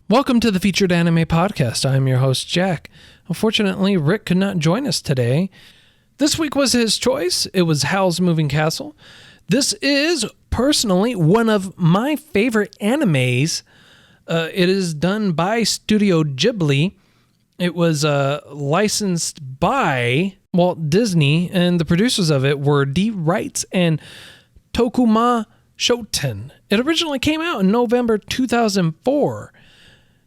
Welcome to the Featured Anime Podcast. I'm your host, Jack. Unfortunately, Rick could not join us today. This week was his choice. It was Howls Moving Castle. This is, personally, one of my favorite animes. It is done by Studio Ghibli. It was licensed by Walt Disney, and the producers of it were D. Wrights and Tokuma Shoten. It originally came out in November 2004.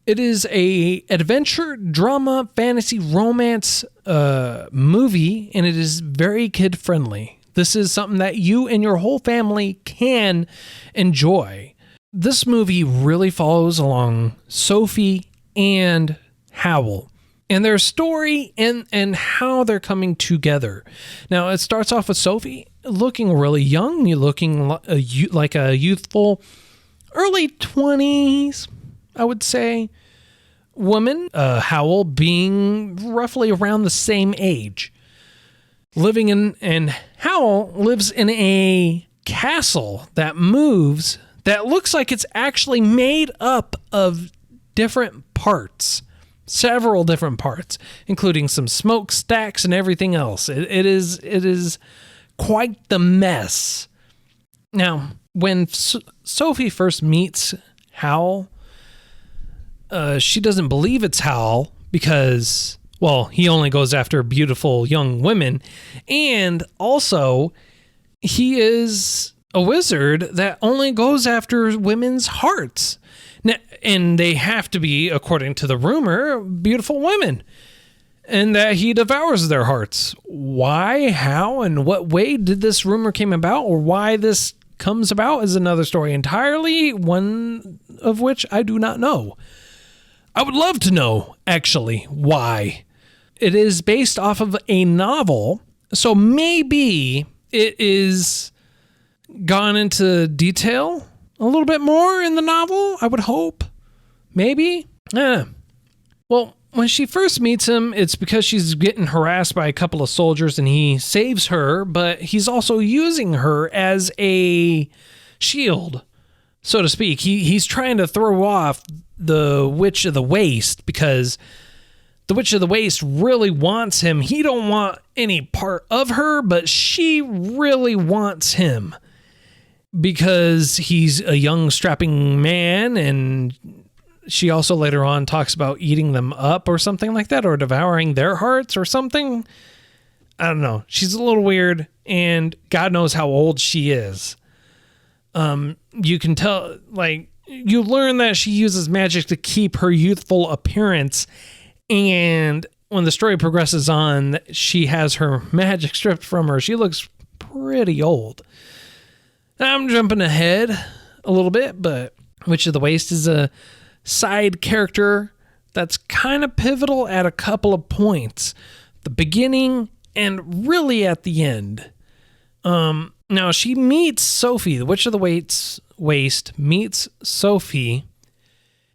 It is a adventure, drama, fantasy, romance movie, and it is very kid-friendly. This is something that you and your whole family can enjoy. This movie really follows along Sophie and Howell and their story and how they're coming together. Now, it starts off with Sophie looking really young, looking like a youthful early 20s, I would say, woman. Howell being roughly around the same age. And Howell lives in a castle that moves, that looks like it's actually made up of different parts. Several different parts, including some smokestacks and everything else. It is quite the mess. Now, when Sophie first meets Howell, she doesn't believe it's Howell because, well, he only goes after beautiful young women. And also, he is a wizard that only goes after women's hearts. Now, and they have to be, according to the rumor, beautiful women. And that he devours their hearts. Why, how, and what way did this rumor came about, or why this comes about is another story entirely, one of which I do not know. I would love to know, actually, why. It is based off of a novel, so maybe it is gone into detail a little bit more in the novel, I would hope. Maybe? Well, when she first meets him, it's because she's getting harassed by a couple of soldiers and he saves her, but he's also using her as a shield, so to speak. He's trying to throw off the Witch of the Waste because the Witch of the Waste really wants him. He don't want any part of her, but she really wants him because he's a young, strapping man, and she also later on talks about eating them up or something like that, or devouring their hearts or something. I don't know. She's a little weird, and God knows how old she is. You can tell, like, you learn that she uses magic to keep her youthful appearance, and when the story progresses on, she has her magic stripped from her. She looks pretty old. I'm jumping ahead a little bit, but Witch of the Waste is a side character that's kind of pivotal at a couple of points. The beginning and really at the end. Now, she meets Sophie. The Witch of the Waste meets Sophie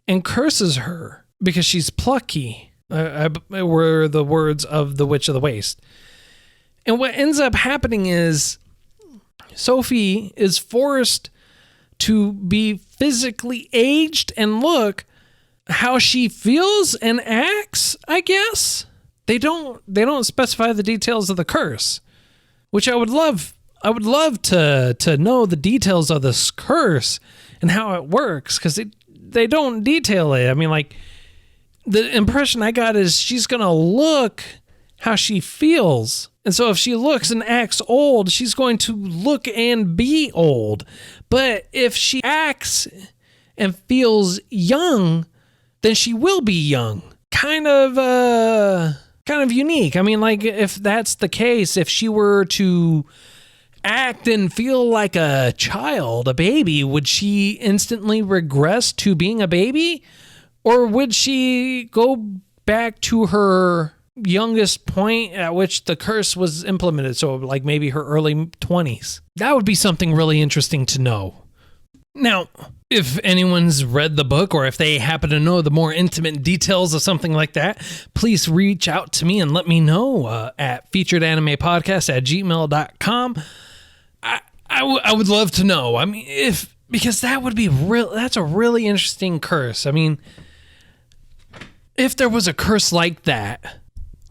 and curses her because she's plucky. Were the words of the Witch of the Waste. And what ends up happening is Sophie is forced to be physically aged and look how she feels and acts, I guess. They don't specify the details of the curse, which I would love to know the details of this curse and how it works, because they don't detail it. I mean, like, the impression I got is she's going to look how she feels. And so if she looks and acts old, she's going to look and be old. But if she acts and feels young, then she will be young. Kind of unique. I mean, like, if that's the case, if she were to act and feel like a child, a baby, would she instantly regress to being a baby? Or would she go back to her youngest point at which the curse was implemented? So like maybe her early 20s. That would be something really interesting to know. Now, if anyone's read the book, or if they happen to know the more intimate details of something like that, please reach out to me and let me know at featuredanimepodcast@gmail.com. I would love to know. I mean, because that would be real. That's a really interesting curse. I mean, if there was a curse like that,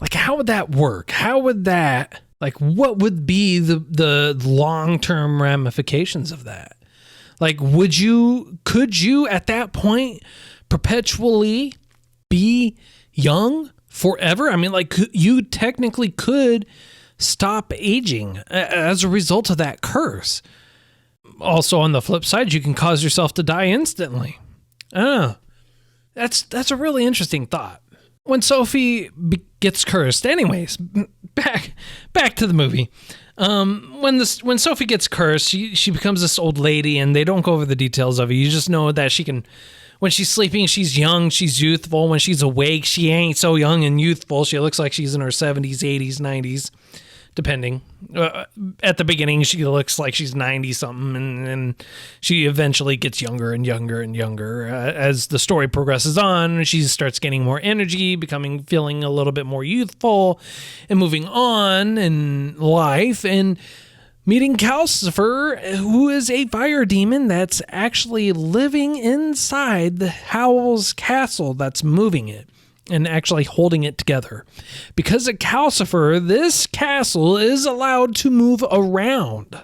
like how would that work? How would that, like what would be the long-term ramifications of that? Like could you at that point perpetually be young forever? I mean, like you technically could stop aging as a result of that curse. Also, on the flip side, you can cause yourself to die instantly. I don't know. That's a really interesting thought. When Sophie gets cursed, anyways, back to the movie. When Sophie gets cursed, she becomes this old lady, and they don't go over the details of it. You just know that she can, when she's sleeping, she's young, she's youthful. When she's awake, she ain't so young and youthful. She looks like she's in her 70s, 80s, 90s. Depending. At the beginning, she looks like she's 90-something, and she eventually gets younger and younger and younger. As the story progresses on, she starts gaining more energy, feeling a little bit more youthful, and moving on in life, and meeting Calcifer, who is a fire demon that's actually living inside the Howls castle that's moving it and actually holding it together. Because of Calcifer, this castle is allowed to move around.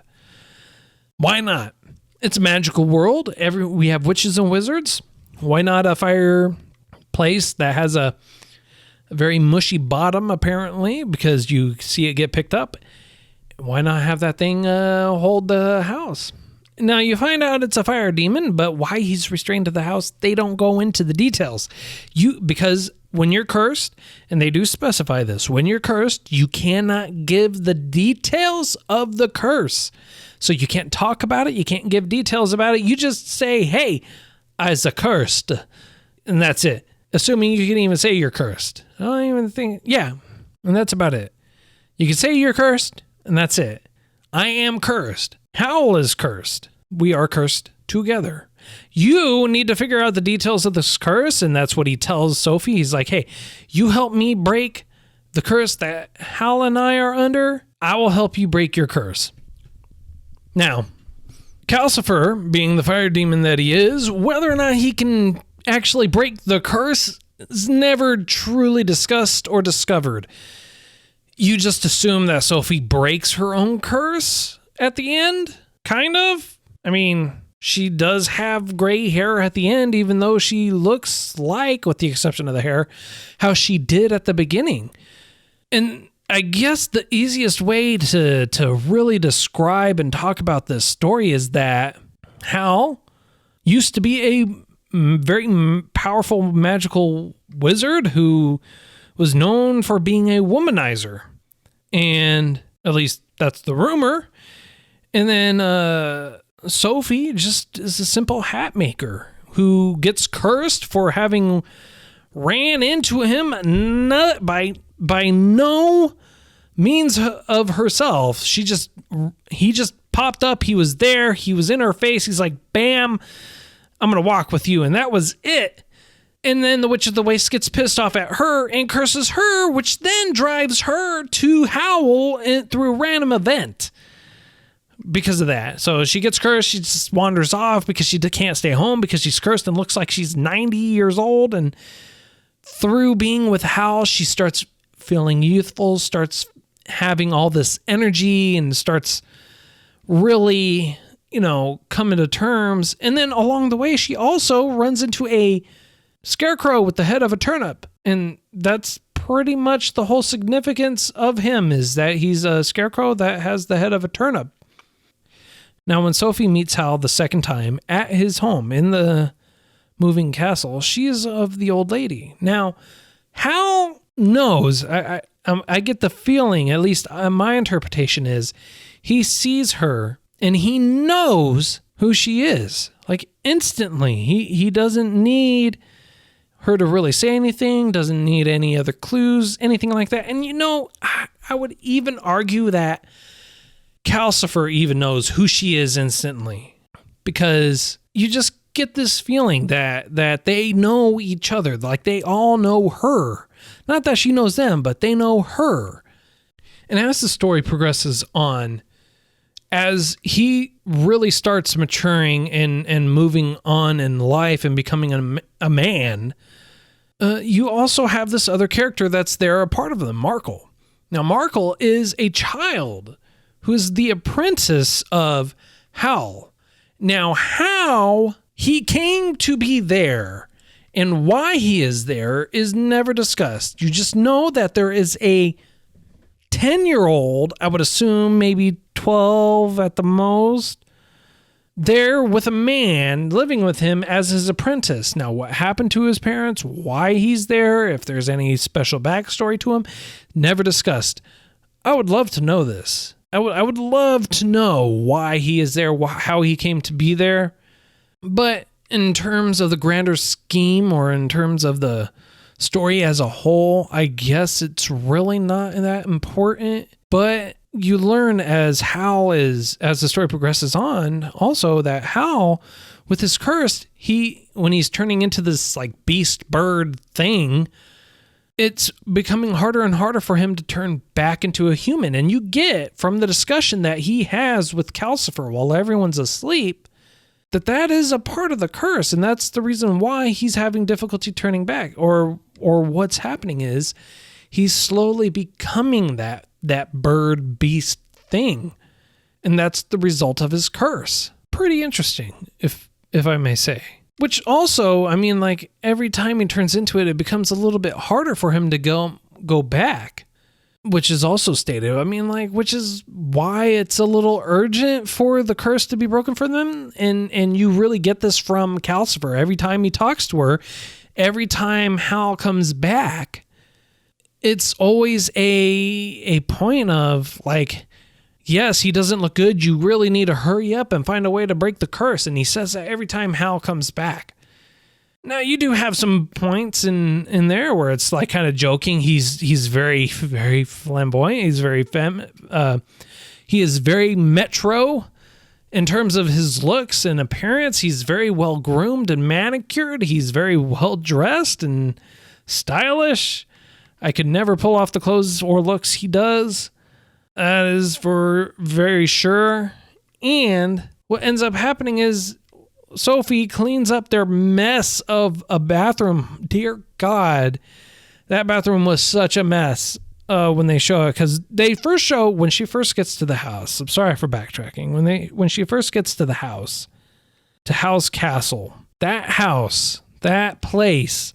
Why not? It's a magical world. We have witches and wizards. Why not a fireplace that has a very mushy bottom, apparently, because you see it get picked up? Why not have that thing hold the house? Now, you find out it's a fire demon, but why he's restrained to the house, they don't go into the details. Because when you're cursed, and they do specify this, when you're cursed, you cannot give the details of the curse. So you can't talk about it, you can't give details about it, you just say, hey, I's a cursed, and that's it. Assuming you can even say you're cursed. I don't even think, yeah, and that's about it. You can say you're cursed, and that's it. I am cursed. Howl is cursed. We are cursed together. You need to figure out the details of this curse, and that's what he tells Sophie. He's like, hey, you help me break the curse that Howl and I are under. I will help you break your curse. Now, Calcifer, being the fire demon that he is, whether or not he can actually break the curse is never truly discussed or discovered. You just assume that Sophie breaks her own curse at the end, kind of. I mean, she does have gray hair at the end, even though she looks like, with the exception of the hair, how she did at the beginning. And I guess the easiest way to really describe and talk about this story is that Hal used to be a very powerful magical wizard who was known for being a womanizer. And at least that's the rumor. And then Sophie just is a simple hat maker who gets cursed for having ran into him by no means of herself. He just popped up. He was there. He was in her face. He's like, bam, I'm going to walk with you. And that was it. And then the Witch of the Waste gets pissed off at her and curses her, which then drives her to Howl through a random event because of that. So she gets cursed. She just wanders off because she can't stay home because she's cursed and looks like she's 90 years old. And through being with Howl, she starts feeling youthful, starts having all this energy, and starts really, coming to terms. And then along the way, she also runs into a scarecrow with the head of a turnip. And that's pretty much the whole significance of him, is that he's a scarecrow that has the head of a turnip. Now, when Sophie meets Hal the second time at his home in the moving castle, she is of the old lady. Now, Hal knows, I get the feeling, at least my interpretation is, he sees her and he knows who she is. Like instantly. He doesn't need her to really say anything, doesn't need any other clues, anything like that. And I would even argue that Calcifer even knows who she is instantly, because you just get this feeling that they know each other, like they all know her. Not that she knows them, but they know her. And as the story progresses on, as he really starts maturing and moving on in life and becoming a man, you also have this other character that's there, a part of them, Markle. Now, Markle is a child who is the apprentice of Howl. Now, how he came to be there and why he is there is never discussed. You just know that there is a 10-year-old, I would assume maybe 12 at the most, there with a man living with him as his apprentice. Now, what happened to his parents, why he's there, if there's any special backstory to him, never discussed. I would love to know this. I would love to know why he is there, how he came to be there. But in terms of the grander scheme or in terms of the story as a whole, I guess it's really not that important. But you learn as the story progresses on, also that Howl, with his curse, when he's turning into this like beast bird thing, it's becoming harder and harder for him to turn back into a human. And you get from the discussion that he has with Calcifer while everyone's asleep, that is a part of the curse. And that's the reason why he's having difficulty turning back, or what's happening is he's slowly becoming that bird beast thing. And that's the result of his curse. Pretty interesting, if I may say. Which also, I mean, like every time he turns into it, it becomes a little bit harder for him to go back, which is also stated. I mean, like, which is why it's a little urgent for the curse to be broken for them. And you really get this from Calcifer. Every time he talks to her, every time Hal comes back, it's always a point of like, yes, he doesn't look good. You really need to hurry up and find a way to break the curse. And he says that every time Hal comes back. Now, you do have some points in there where it's like kind of joking. He's very, very flamboyant. He's very he is very metro in terms of his looks and appearance. He's very well groomed and manicured. He's very well dressed and stylish. I could never pull off the clothes or looks he does. That is for very sure. And what ends up happening is Sophie cleans up their mess of a bathroom. Dear God, that bathroom was such a mess when they show it. Because they first show when she first gets to the house. I'm sorry for backtracking. When she first gets to the house, to Howl's castle, that place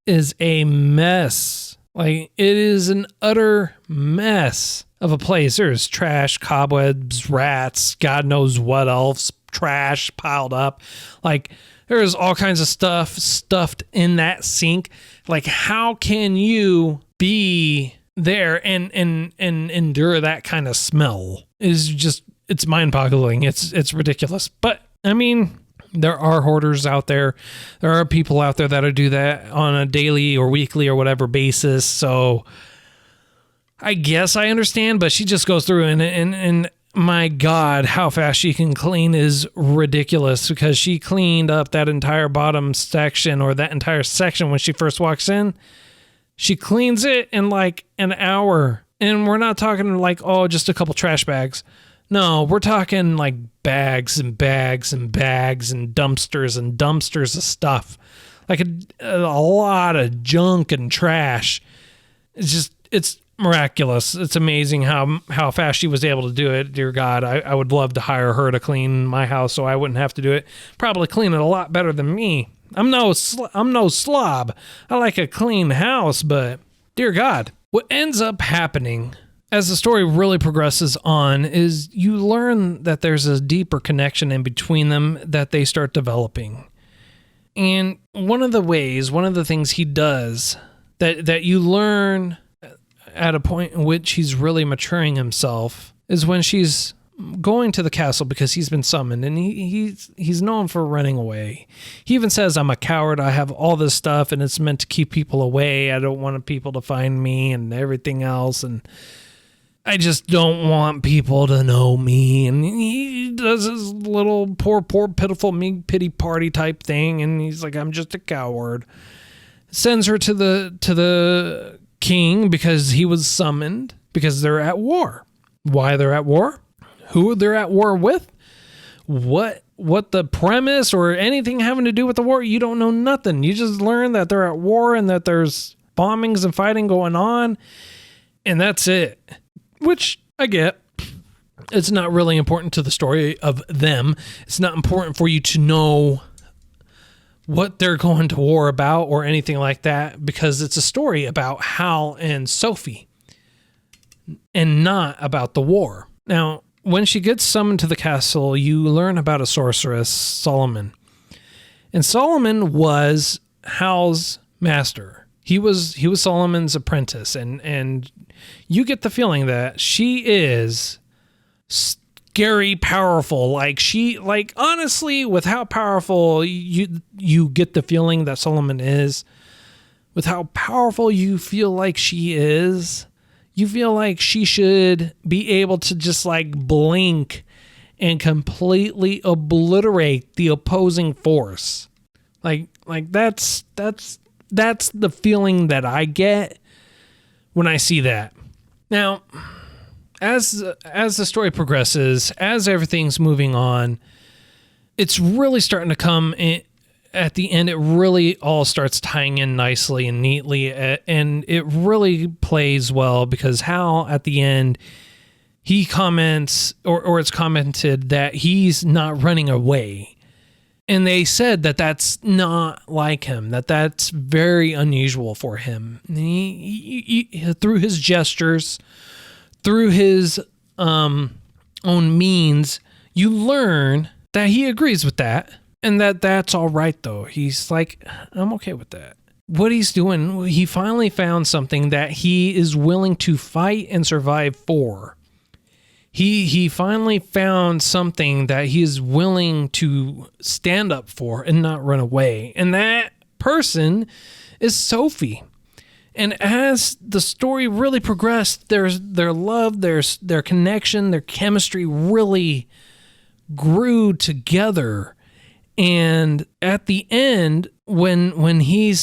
is a mess. Like, it is an utter mess of a place. There's trash, cobwebs, rats, God knows what else, trash piled up. Like, there's all kinds of stuff stuffed in that sink. Like, how can you be there and endure that kind of smell? It's mind-boggling. It's ridiculous. But, I mean, there are hoarders out there. There are people out there that do that on a daily or weekly or whatever basis. So I guess I understand, but she just goes through and my God, how fast she can clean is ridiculous, because she cleaned up that entire bottom section, or that entire section when she first walks in. She cleans it in like an hour. And we're not talking like, oh, just a couple trash bags. No, we're talking like bags and bags and bags and dumpsters of stuff. Like a lot of junk and trash. It's miraculous. It's amazing how fast she was able to do it. Dear God, I would love to hire her to clean my house so I wouldn't have to do it. Probably clean it a lot better than me. I'm no slob. I like a clean house, but dear God. What ends up happening as the story really progresses on is you learn that there's a deeper connection in between them that they start developing. And one of the things he does that you learn at a point in which he's really maturing himself is when she's going to the castle because he's been summoned, and he's known for running away. He even says, I'm a coward. I have all this stuff and it's meant to keep people away. I don't want people to find me and everything else. And I just don't want people to know me. And he does his little poor, pitiful me pity party type thing. And he's like, I'm just a coward. Sends her to the king because he was summoned, because they're at war. Why they're at war? Who they're at war with? What what the premise or anything having to do with the war. You don't know nothing. You just learn that they're at war and that there's bombings and fighting going on, and that's it. Which I get. It's not really important to the story of them. It's not important for you to know what they're going to war about or anything like that, because it's a story about Hal and Sophie and not about the war. Now, when she gets summoned to the castle, you learn about a sorceress, Solomon. And Solomon was Hal's master. He was Solomon's apprentice, and you get the feeling that she is scary powerful. Honestly, with how powerful you get the feeling that Solomon is, with how powerful you feel like she is, you feel like she should be able to just blink and completely obliterate the opposing force. That's the feeling that I get when I see that. Now, as the story progresses, as everything's moving on, it's really starting to come in. At the end, it really all starts tying in nicely and neatly, and it really plays well because Hal, at the end, he comments, or it's commented that he's not running away. And they said that that's not like him, that's very unusual for him. He through his gestures, through his own means, you learn that he agrees with that, and that's all right, though. He's like, I'm okay with that. What he's doing, he finally found something that he is willing to fight and survive for. He finally found something that he is willing to stand up for and not run away. And that person is Sophie. And as the story really progressed, their love, their connection, their chemistry really grew together. And at the end, when he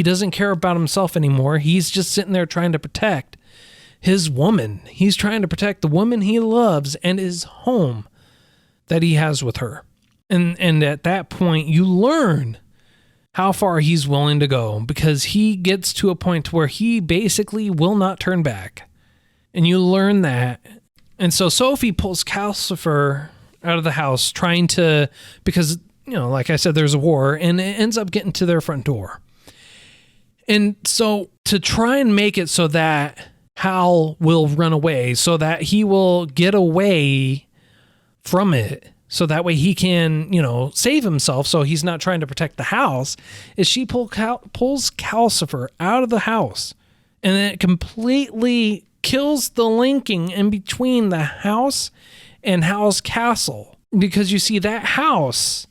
doesn't care about himself anymore, he's just sitting there trying to protect his woman. He's trying to protect the woman he loves and his home that he has with her. And at that point, you learn how far he's willing to go, because he gets to a point where he basically will not turn back. And you learn that. And so Sophie pulls Calcifer out of the house, because, like I said, there's a war, and it ends up getting to their front door. And so to try and make it so that Hal will run away, so that he will get away from it, so that way he can, save himself, so he's not trying to protect the house, is she pulls Calcifer out of the house, and then it completely kills the linking in between the house and Hal's castle. Because you see, that house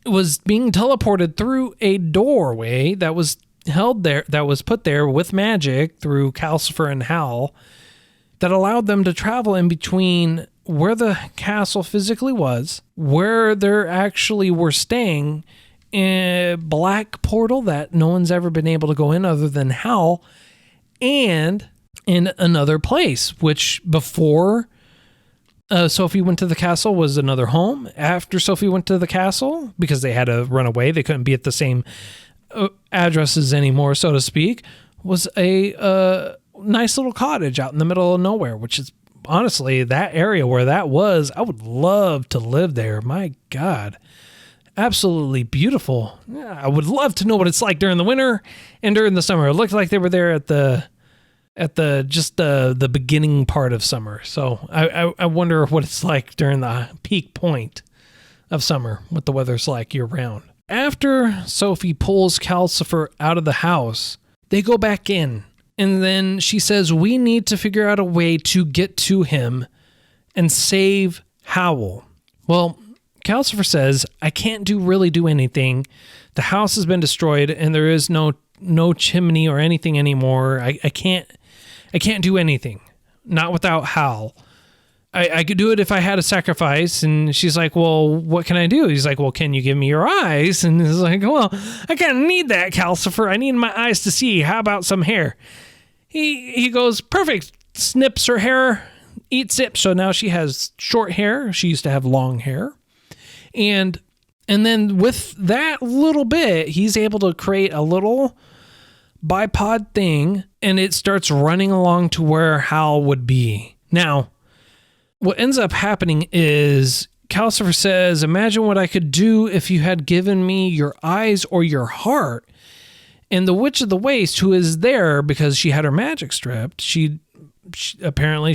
was being teleported through a doorway that was held there, that was put there with magic through Calcifer and Hal, that allowed them to travel in between where the castle physically was, where they actually were staying, a black portal that no one's ever been able to go in other than Hal, and in another place, which before Sophie went to the castle was another home. After Sophie went to the castle, because they had to run away, they couldn't be at the same addresses anymore, so to speak, was a nice little cottage out in the middle of nowhere, which is honestly, that area where that was, I would love to live there. My God, absolutely beautiful. Yeah, I would love to know what it's like during the winter and during the summer. It looked like they were there at the beginning part of summer. So I wonder what it's like during the peak point of summer, what the weather's like year round. After Sophie pulls Calcifer out of the house, they go back in. And then she says, we need to figure out a way to get to him and save Howl. Well, Calcifer says, I can't really do anything. The house has been destroyed and there is no chimney or anything anymore. I can't do anything. Not without Howl. I could do it if I had a sacrifice. And she's like, well, what can I do? He's like, well, can you give me your eyes? And he's like, well, I kind of need that, Calcifer. I need my eyes to see. How about some hair? He goes, perfect. Snips her hair, eats it. So now she has short hair. She used to have long hair. And then with that little bit, he's able to create a little bipod thing, and it starts running along to where Hal would be. Now, what ends up happening is Calcifer says, imagine what I could do if you had given me your eyes or your heart. And the Witch of the Waste, who is there because she had her magic stripped, she apparently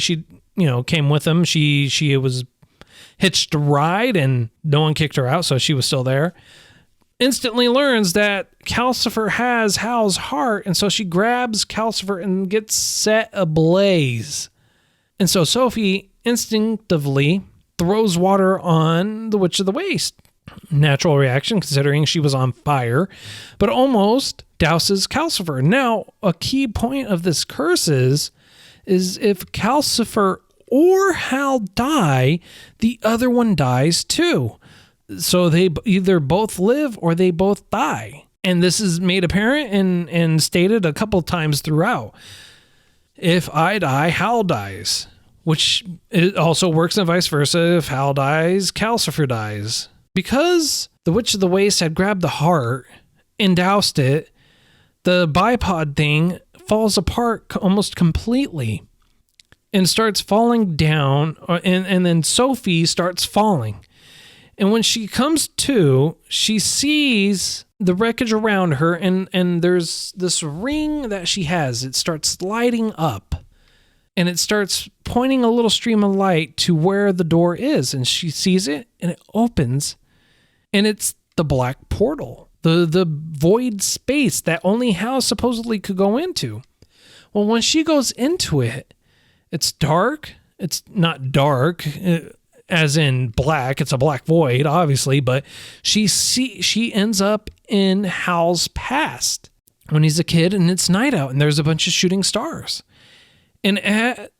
came with him. She was hitched a ride and no one kicked her out, so she was still there. Instantly learns that Calcifer has Hal's heart, and so she grabs Calcifer and gets set ablaze. And so Sophie instinctively throws water on the Witch of the Waste. Natural reaction, considering she was on fire, but almost douses Calcifer. Now, a key point of this curse is if Calcifer or Hal die, the other one dies too. So they either both live or they both die. And this is made apparent and stated a couple times throughout. If I die, Hal dies. Which it also works and vice versa. If Hal dies, Calcifer dies. Because the Witch of the Waste had grabbed the heart and doused it, the bipod thing falls apart almost completely and starts falling down, and then Sophie starts falling. And when she comes to, she sees the wreckage around her, and there's this ring that she has. It starts lighting up, and it starts pointing a little stream of light to where the door is, and she sees it, and it opens, and it's the black portal, the void space that only Hal supposedly could go into. Well, when she goes into it, it's dark. It's not dark as in black. It's a black void, obviously, but she ends up in Hal's past when he's a kid, and it's night out, and there's a bunch of shooting stars. And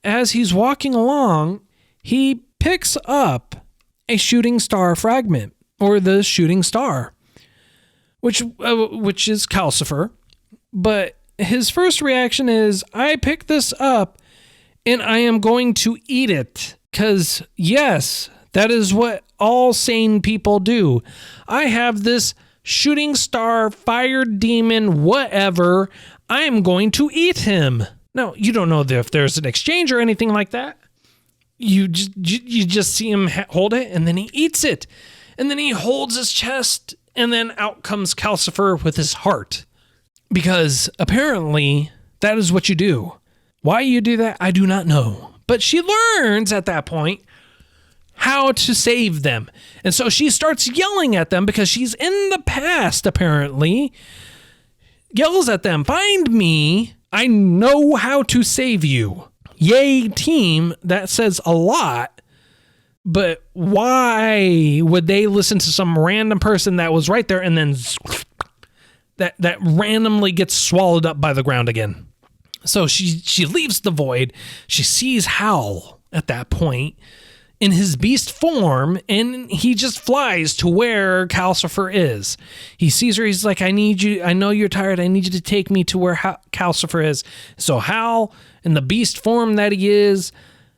as he's walking along, he picks up a shooting star fragment, or the shooting star, which is Calcifer. But his first reaction is, I picked this up and I am going to eat it. Because, yes, that is what all sane people do. I have this shooting star, fire demon, whatever. I am going to eat him. Now, you don't know if there's an exchange or anything like that. You just see him hold it, and then he eats it. And then he holds his chest, and then out comes Calcifer with his heart. Because apparently, that is what you do. Why you do that, I do not know. But she learns at that point how to save them. And so she starts yelling at them because she's in the past, apparently. Yells at them, find me. I know how to save you. Yay, team. That says a lot. But why would they listen to some random person that was right there and then that randomly gets swallowed up by the ground again? So she leaves the void. She sees Howl at that point in his beast form, and he just flies to where Calcifer is. He sees her. He's like, I need you. I know you're tired. I need you to take me to where Calcifer is. So Howl, in the beast form that he is,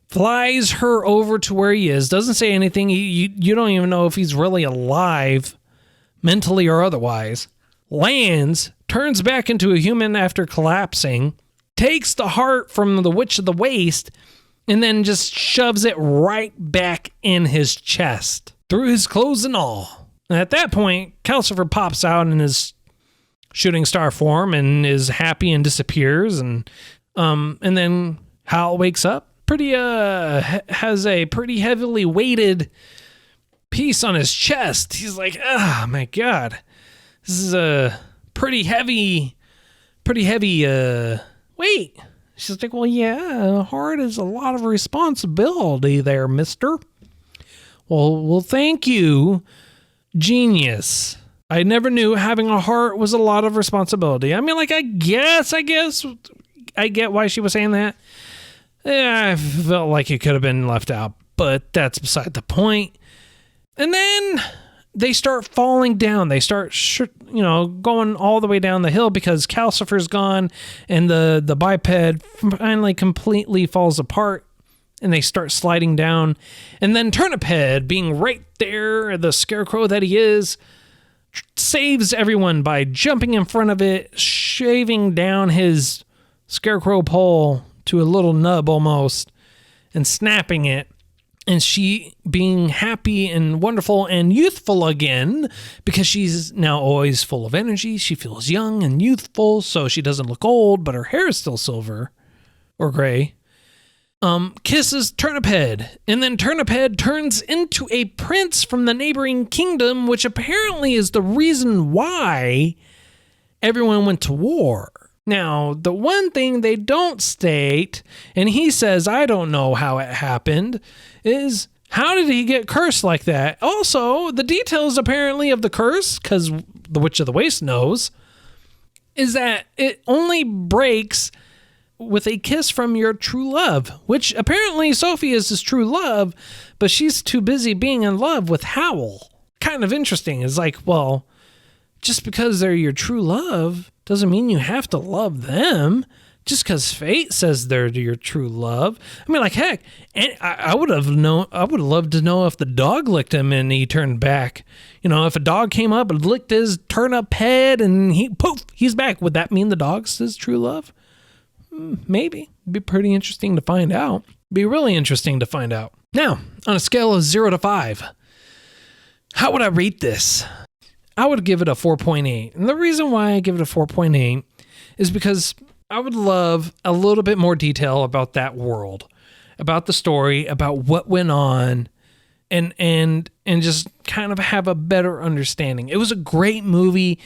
flies her over to where he is. Doesn't say anything. You don't even know if he's really alive, mentally or otherwise. Lands, turns back into a human after collapsing, takes the heart from the Witch of the Waste, and then just shoves it right back in his chest, through his clothes and all. And at that point, Calcifer pops out in his shooting star form and is happy and disappears. And then Hal wakes up. Has a pretty heavily weighted piece on his chest. He's like, oh my God, this is a pretty heavy weight. She's like, well, yeah, heart is a lot of responsibility there, mister. Well, thank you, genius. I never knew having a heart was a lot of responsibility. I mean, like, I guess I get why she was saying that. Yeah, I felt like it could have been left out, but that's beside the point. And then they start falling down. They start, going all the way down the hill because Calcifer's gone, and the biped finally completely falls apart and they start sliding down. And then Turnip Head, being right there, the scarecrow that he is, saves everyone by jumping in front of it, shaving down his scarecrow pole to a little nub almost, and snapping it. And she being happy and wonderful and youthful again, because she's now always full of energy. She feels young and youthful, so she doesn't look old, but her hair is still silver or gray. Kisses Turnip Head, and then Turnip Head turns into a prince from the neighboring kingdom, which apparently is the reason why everyone went to war. Now, the one thing they don't state, and he says, I don't know how it happened, is how did he get cursed like that? Also, the details apparently of the curse, because the Witch of the Waste knows, is that it only breaks with a kiss from your true love, which apparently Sophie is his true love, but she's too busy being in love with Howl. Kind of interesting. It's like, well, just because they're your true love doesn't mean you have to love them. Just because fate says they're your true love. I mean, like, heck, and I would have loved to know if the dog licked him and he turned back. You know, if a dog came up and licked his turnip head and he's back. Would that mean the dog's his true love? Maybe. It'd be pretty interesting to find out. Be really interesting to find out. Now, on a scale of 0 to 5, how would I rate this? I would give it a 4.8. And the reason why I give it a 4.8 is because I would love a little bit more detail about that world, about the story, about what went on, and just kind of have a better understanding. It was a great movie,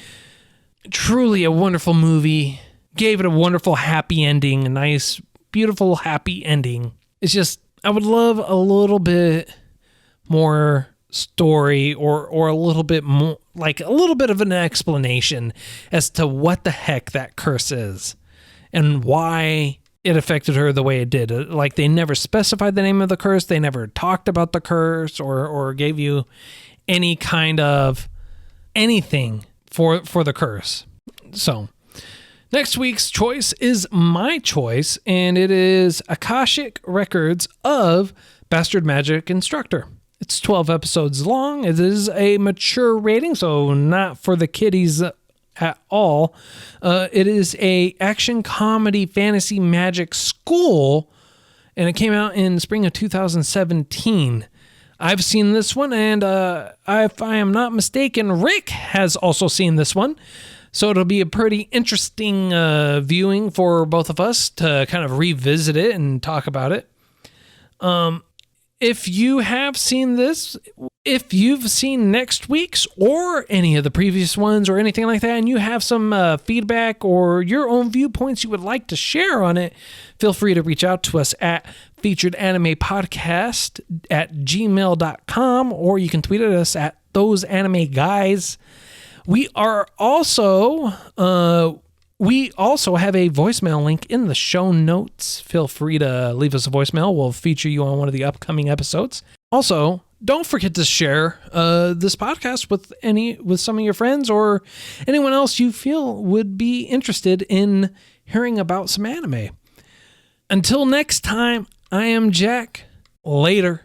truly a wonderful movie. Gave it a wonderful happy ending, a nice, beautiful happy ending. It's just, I would love a little bit more story or a little bit more, like a little bit of an explanation as to what the heck that curse is and why it affected her the way it did. Like, they never specified the name of the curse. They never talked about the curse or gave you any kind of anything for the curse. So next week's choice is my choice, and it is Akashic Records of Bastard Magic Instructor. It's 12 episodes long. It is a mature rating, so not for the kiddies at all. It is a action comedy fantasy magic school, and it came out in spring of 2017. I've seen this one, and if I am not mistaken, Rick has also seen this one. So it'll be a pretty interesting viewing for both of us to kind of revisit it and talk about it. If you have seen this, if you've seen next week's or any of the previous ones or anything like that, and you have some feedback or your own viewpoints you would like to share on it, feel free to reach out to us at featuredanimepodcast@gmail.com, or you can tweet at us at thoseanimeguys. We also have a voicemail link in the show notes. Feel free to leave us a voicemail. We'll feature you on one of the upcoming episodes. Also, don't forget to share this podcast with some of your friends or anyone else you feel would be interested in hearing about some anime. Until next time, I am Jack. Later.